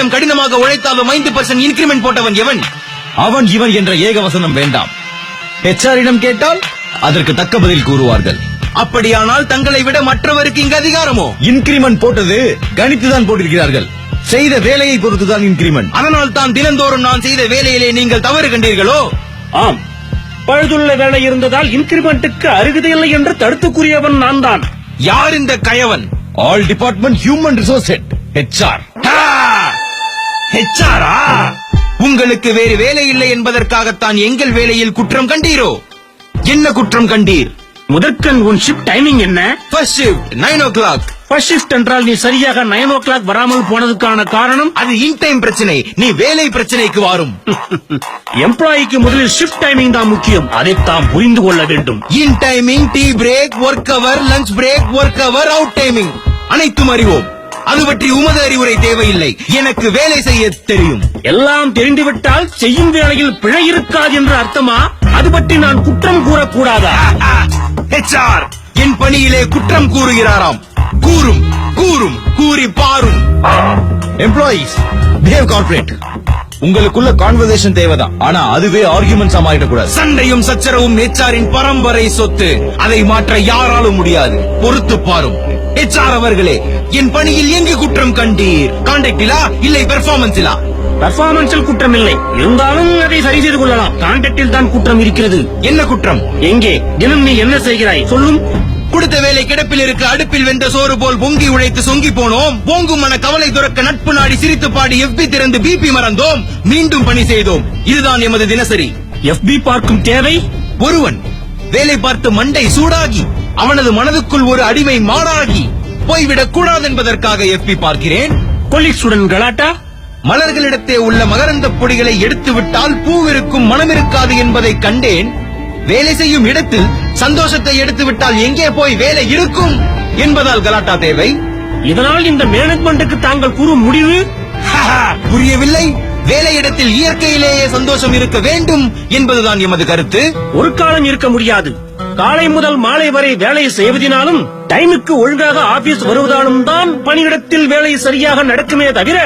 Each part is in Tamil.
கொஞ்சம் கடினமாக உழைத்தாலும் 5% இன்கிரிமெண்ட் போட்டவன் எவன்? அவன் இவன் என்ற ஏகவசனம் வேண்டாம். HR-இடம் கேட்டால் அதற்கு தக்க பதில் கூறுவார்கள். அப்படியானால் தங்களை விட மற்றவருக்கு இங்கு அதிகாரமோ? இன்கிரிமெண்ட் போட்டது கணித்துதான் போட்டிருக்கிறார்கள். செய்த வேலையை பொறுத்துதான் இன்கிரிமெண்ட். அதனால் தான் தினந்தோறும் நான் செய்த வேலையிலே நீங்கள் தவறு கண்டீர்களோ? ஆம், பழுதுள்ள வேலை இருந்ததால் இன்கிரிமெண்ட்டுக்கு அருகதை இல்லை என்று தடுத்து கூறியவன் நான் தான். யார் இந்த கயவன்? All department human resource head HR. HR-ஆ? உங்களுக்கு வேறு வேலை இல்லை என்பதற்காகத்தான் எங்கள் வேலையில் குற்றம் கண்டீரோ? என்ன குற்றம் கண்டீர்? முதற்கண் உன் ஷிப்ட் டைமிங் என்ன? First shift 9 o'clock. First shift என்றால் நீ சரியாக 9 o'clock வராமல் போனதுக்கான காரணம்? அது இன் டைம் பிரச்சனை, நீ வேலை பிரச்சனைக்கு வாரும். எம்ப்ளாயிக்கு முதலில் ஷிஃப்ட் டைமிங் தான் முக்கியம், அதைத்தான் புரிந்து கொள்ள வேண்டும். இன் டைமிங், டீ பிரேக், ஒர்க் அவர், லஞ்ச் பிரேக், ஒர்க் அவர், அவுட் டைமிங் அனைத்தும் அறிவோம். அது பற்றி உமது அறிவுரை தேவையில்லை. எனக்கு வேலை செய்ய தெரியும். எல்லாம் தெரிந்துவிட்டால் செய்யும் வேலையில் பிழை இருக்காது என்று அர்த்தமா? அது பற்றி நான் குற்றம் கூறக்கூடாதா? HR என் பணியிலே குற்றம் கூறுகிறாராம். கூறும் கூறும் கூறி பாரும். Employees behave corporate. உங்களுக்குள்ள கான்வர்சேஷன் தேவைதான், ஆனா அதுவே ஆர்குமெண்ட்ஸா மாறிடக்கூடாது. சண்டையும் சச்சரவும் HR-இன் பரம்பரை சொத்து. அதை மாற்ற யாராலும் முடியாது. பொறுத்து பாரும். HR அவர்களே, என் பணியில் எங்கு குற்றம் கண்டீர்? கான்டாக்டிலா இல்லை பெர்ஃபார்மன்ஸிலா? பெர்ஃபார்மன்ஸில் குற்றம் இல்லை, இருந்தாலும் அதை சரி செய்து கொள்ளலாம். கான்டாக்டில் தான் குற்றம் இருக்கிறது. என்ன குற்றம்? எங்கே தினம் நீ என்ன செய்கிறாய் சொல்லும்? கொடுத்த வேலை கிடப்பில் இருக்க அடுப்பில் வெந்த சோறு போல் பொங்கி உழைத்து சொங்கி போனோம். பொங்கும் மன கவலை துறக்க நட்பு நாடி சிரித்து பாடி FB திறந்து BP மறந்தோம். மீண்டும் பணி செய்தோம். இதுதான் எமது தினசரி. FB பார்க்கும் தேவை? ஒருவன் வேலை பார்த்து மண்டை சூடாகி அவனது மனதுக்குள் ஒரு அடிமை மாடாகி போய்விடக் கூடாது என்பதற்காக FB பார்க்கிறேன். கொலீக்ஸுடன் கலாட்டா? மலர்களிடத்தே உள்ள மகரந்த பொடிகளை எடுத்து விட்டால் பூவிருக்கும் மனமிருக்காது என்பதை கண்டேன். வேலை செய்யும் இடத்தில் சந்தோஷத்தை எடுத்து விட்டால் எங்கே போய் வேலை இருக்கும் என்பதால் கலாட்டா தேவை. இதனால் இந்த மேனேஜ்மெண்ட்டுக்கு தாங்கள் கூறும் முடிவு புரியவில்லை. வேலையிடத்தில் இயற்கையிலேயே சந்தோஷம் இருக்க வேண்டும் என்பதுதான் எமது கருத்து. ஒரு காலம் இருக்க முடியாது. காலை முதல் மாலை வரை வேலை செய்வதனாலும் டைமுக்கு ஒழுங்காக ஆபீஸ் வருவதாலும் தான் பணியிடத்தில் வேலை சரியாக நடக்குமே தவிர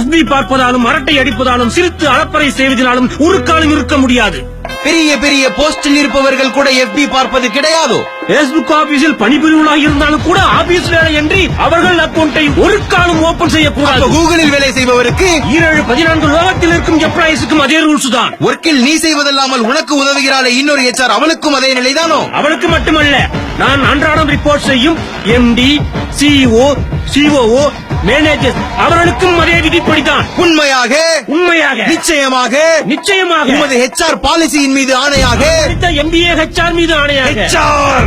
FB பார்ப்பதாலும் அரட்டை அடிப்பதாலும் சிரித்து அலப்பறை செய்வதனாலும் ஒரு காலம் இருக்க முடியாது. பெரிய பெரிய போஸ்டில் இருப்பவர்கள் கூட FB பார்ப்பது கிடையாதோ? Facebook ஆபீஸில் பணிபுரிவர்களாக இருந்தாலும் கூட ஆபீஸ் வேலை என்று அவர்கள் அக்கௌண்டை ஒரு காலம் ஓபன் செய்யக்கூடாது. கூகுளில் வேலை செய்பவருக்கு 17-14 லோகத்தில் இருக்கும் எம்ப்ளாயிஸுக்கும் அதே ரூல்ஸ் தான். ஒர்க்கில் நீ செய்வதல்லாமல் உனக்கு உதவுகிறாளே இன்னொரு HR, அவளுக்கும் அதே நிலைதானோ? அவளுக்கு மட்டுமல்ல, நான் அன்றாடம் ரிப்போர்ட் செய்யும் MD, CEO, COO, மேனேஜர் அவர்களுக்கும் அதே விதிப்படிதான். உண்மையாக உண்மையாக நிச்சயமாக நிச்சயமாக உமது HR பாலிசியின் மீது ஆணையாக, MBA HR மீது ஆணையாக. HR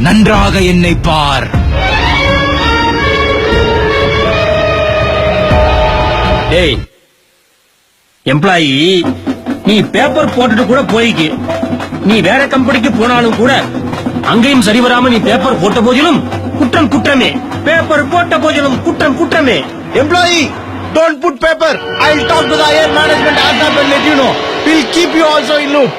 நன்றாக என்னை பார். டேய் எம்ப்ளாயி, நீ பேப்பர் போட்டுட்டு கூட போய்க்கு. நீ வேற கம்பெனிக்கு போனாலும் கூட அங்கேயும் சரிவராம நீ பேப்பர் போட்ட போதிலும் குற்றம் குற்றமே. பேப்பர் போட்ட போதிலும் குற்றம் குற்றமே. Employee, don't put paper. I'll talk to the higher management as and when let you know. We'll keep you also in loop.